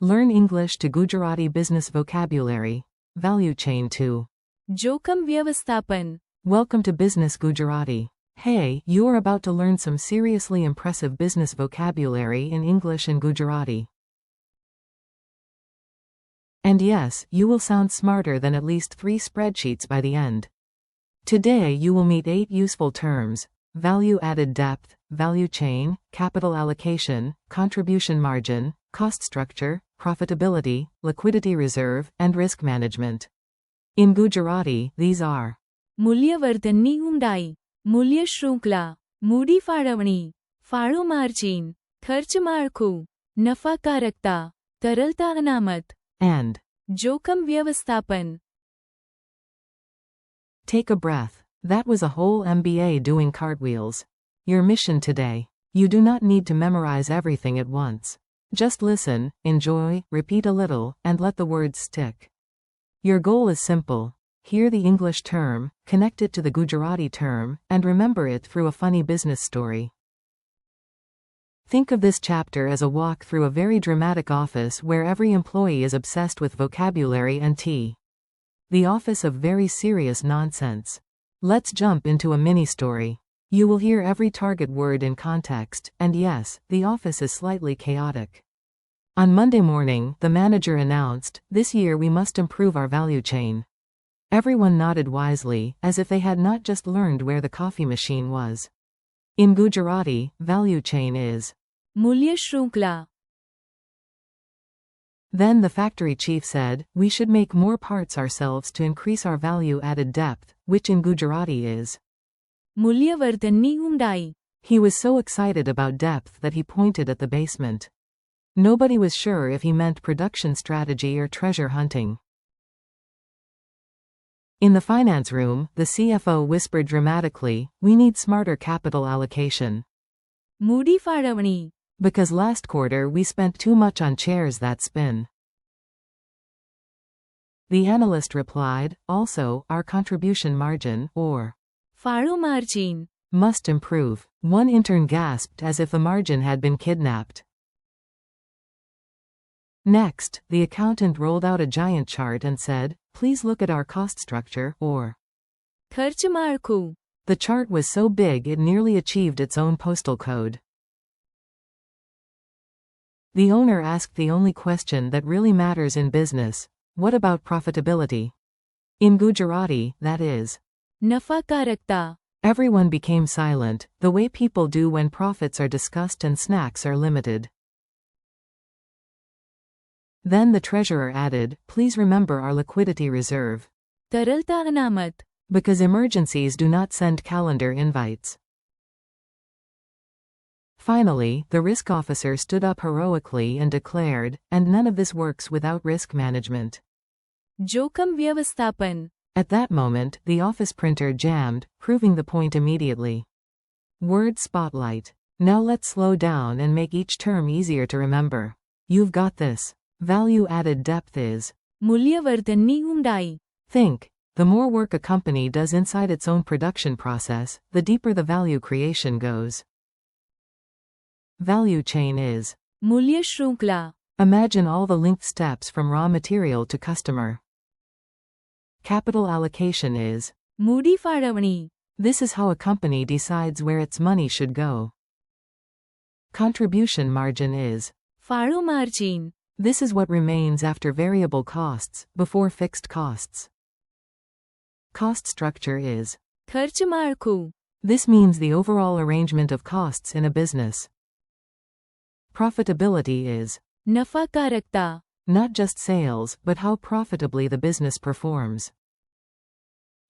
Learn English to Gujarati business vocabulary. Value chain 2. जोखम व्यवस्थापन. Welcome to Business Gujarati. Hey, you are about to learn some seriously impressive business vocabulary in English and Gujarati. And yes, you will sound smarter than at least 3 spreadsheets by the end. Today you will meet 8 useful terms: value added depth, value chain, capital allocation, contribution margin, cost structure, profitability, liquidity reserve, and risk management. In Gujarati, these are મૂલ્યવર્ધનની ઊંડાઈ, મૂલ્ય શૃંખલા, મૂડી ફાળવણી, ફાળો margin, ખર્ચ માળખું, નફાકારકતા, તરલતા અનામત, and. જોખમ વ્યવસ્થાપન. Take a breath. That was a whole MBA doing cartwheels. Your mission today. You do not need to memorize everything at once. Just listen, enjoy, repeat a little, and let the words stick. Your goal is simple. Hear the English term, connect it to the Gujarati term, and remember it through a funny business story. Think of this chapter as a walk through a very dramatic office where every employee is obsessed with vocabulary and tea. The office of very serious nonsense. Let's jump into a mini story. You will hear every target word in context, and yes, the office is slightly chaotic. On Monday morning, the manager announced, "This year we must improve our value chain." Everyone nodded wisely, as if they had not just learned where the coffee machine was. In Gujarati, value chain is મૂલ્ય શૃંખલા. Then the factory chief said, "We should make more parts ourselves to increase our value added depth," which in Gujarati is મૂલ્યવર્ધનની ઊંડાઈ. He was so excited about depth that he pointed at the basement. Nobody was sure if he meant production strategy or treasure hunting. In the finance room, the CFO whispered dramatically, "We need smarter capital allocation. મૂડી ફાળવણી. Because last quarter we spent too much on chairs that spin." The analyst replied, "Also, our contribution margin, or ફાળો margin. must improve." One intern gasped as if the margin had been kidnapped. Next, the accountant rolled out a giant chart and said, "Please look at our cost structure, or ખર્ચ માળખું. The chart was so big it nearly achieved its own postal code. The owner asked the only question that really matters in business: what about profitability? In Gujarati, that is નફાકારકતા. Everyone became silent, the way people do when profits are discussed and snacks are limited. Then the treasurer added, "Please remember our liquidity reserve. તરલતા અનામત. Because emergencies do not send calendar invites." Finally, the risk officer stood up heroically and declared, "And none of this works without risk management." જોખમ વ્યવસ્થાપન. At that moment, the office printer jammed, proving the point immediately. Word spotlight. Now let's slow down and make each term easier to remember. You've got this. Value added depth is મૂલ્યવર્ધનની ઊંડાઈ. Think. The more work a company does inside its own production process, the deeper the value creation goes. Value chain is મૂલ્ય શૃંખલા. Imagine all the linked steps from raw material to customer. Capital allocation is મૂડી ફાળવણી. This is how a company decides where its money should go. Contribution margin is ફાળો margin. This is what remains after variable costs, before fixed costs. Cost structure is ખર્ચ માળખું. This means the overall arrangement of costs in a business. Profitability is નફાકારકતા. not just sales, but how profitably the business performs.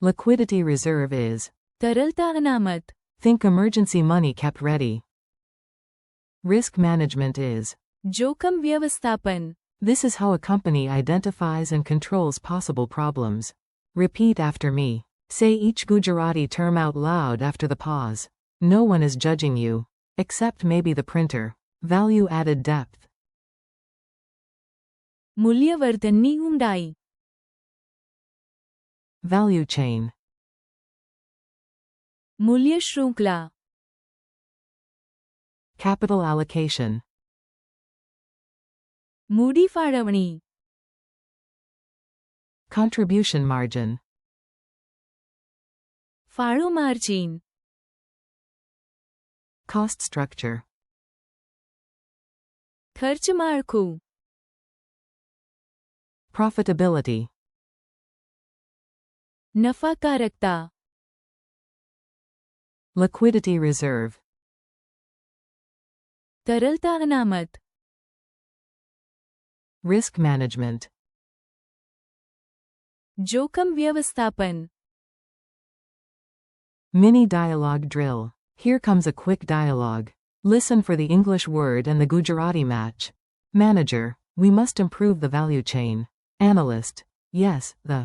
Liquidity reserve is તરલતા અનામત. think emergency money kept ready. Risk management is જોખમ વ્યવસ્થાપન. this is how a company identifies and controls possible problems. Repeat after me. Say each Gujarati term out loud after the pause. No one is judging you. Except maybe the printer. Value added depth. મૂલ્યવર્ધનની ઊંડાઈ. Value chain. મૂલ્ય શૃંખલા. Capital allocation. મૂડી ફાળવણી. Contribution margin. ફાળો margin. Cost structure. ખર્ચ માળખું. Profitability. નફાકારકતા. Liquidity reserve. તરલતા અનામત. Risk management. જોખમ વ્યવસ્થાપન. Mini dialogue drill. Here comes a quick dialogue. Listen for the English word and the Gujarati match. Manager, we must improve the value chain. Analyst, yes, the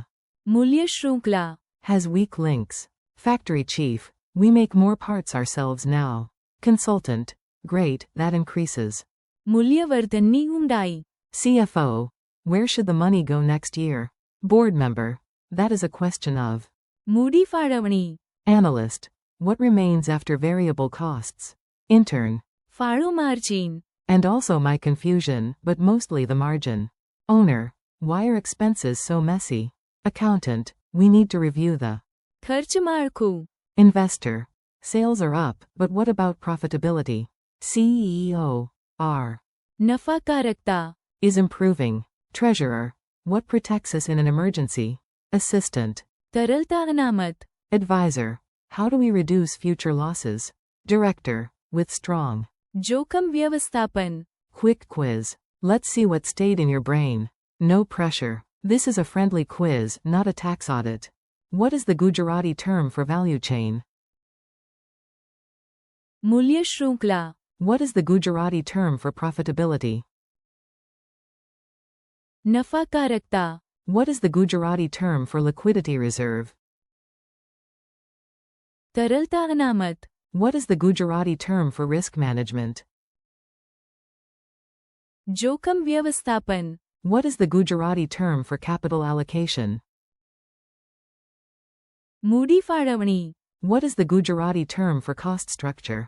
મૂલ્ય શૃંખલા. has weak links. Factory chief, we make more parts ourselves now. Consultant, great, that increases. મૂલ્યવર્ધનની ઊંડાઈ. CFO, where should the money go next year? Board member, that is a question of. મૂડી ફાળવણી. Analyst, what remains after variable costs? Intern, ફાળો margin. and also my confusion, but mostly the margin. Owner, why are expenses so messy? Accountant, we need to review the. ખર્ચ માળખું. Investor, sales are up, but what about profitability? CEO, R. નફાકારકતા. is improving. Treasurer, what protects us in an emergency? Assistant, તરલતા અનામત. advisor, how do we reduce future losses? Director, with strong. જોખમ વ્યવસ્થાપન. Quick quiz. Let's see what stayed in your brain. No pressure. This is a friendly quiz, not a tax audit. What is the Gujarati term for value chain? મૂલ્ય શૃંખલા. What is the Gujarati term for profitability? નફાકારકતા. What is the Gujarati term for liquidity reserve? તરલતા અનામત. What is the Gujarati term for risk management? જોખમ વ્યવસ્થાપન. What is the Gujarati term for capital allocation? મૂડી ફાળવણી. What is the Gujarati term for cost structure?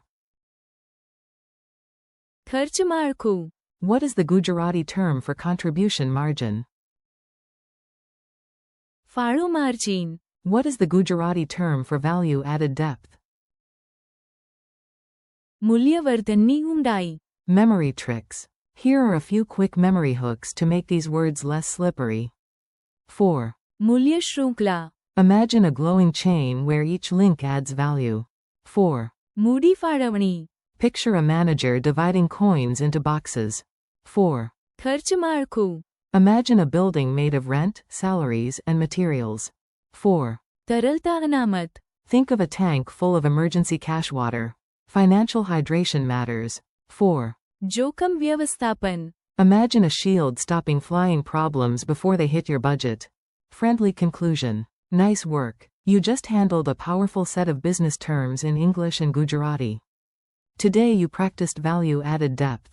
ખર્ચ માળખું. What is the Gujarati term for contribution margin? ફાળો margin. What is the Gujarati term for value added depth? મૂલ્યવર્ધનની ઊંડાઈ. Memory tricks. Here are a few quick memory hooks to make these words less slippery. 4. મૂલ્ય શૃંખલા. Imagine a glowing chain where each link adds value. 4. મૂડી ફાળવણી. Picture a manager dividing coins into boxes. 4. ખર્ચ માળખું. Imagine a building made of rent, salaries, and materials. 4. તરલતા અનામત. Think of a tank full of emergency cash water. Financial hydration matters. 4. જોખમ વ્યવસ્થાપન. Imagine a shield stopping flying problems before they hit your budget. Friendly conclusion. Nice work. You just handled a powerful set of business terms in English and Gujarati. Today you practiced value added depth.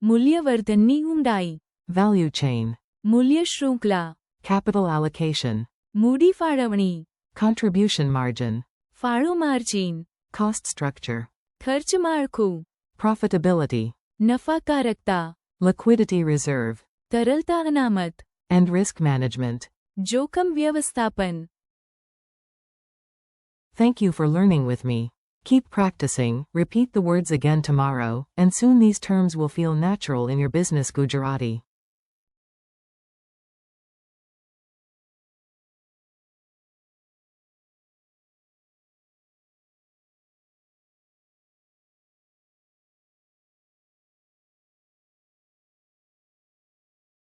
મૂલ્યવર્ધનની ઊંડાઈ. Value chain. મૂલ્ય શૃંખલા. Capital allocation. મૂડી ફાળવણી. Contribution margin. ફાળો margin. Cost structure. ખર્ચ માળખું. Profitability. નફાકારકતા. Liquidity reserve. તરલતા અનામત. And risk management. જોખમ વ્યવસ્થાપન. Thank you for learning with me. Keep practicing, repeat the words again tomorrow, and soon these terms will feel natural in your business Gujarati.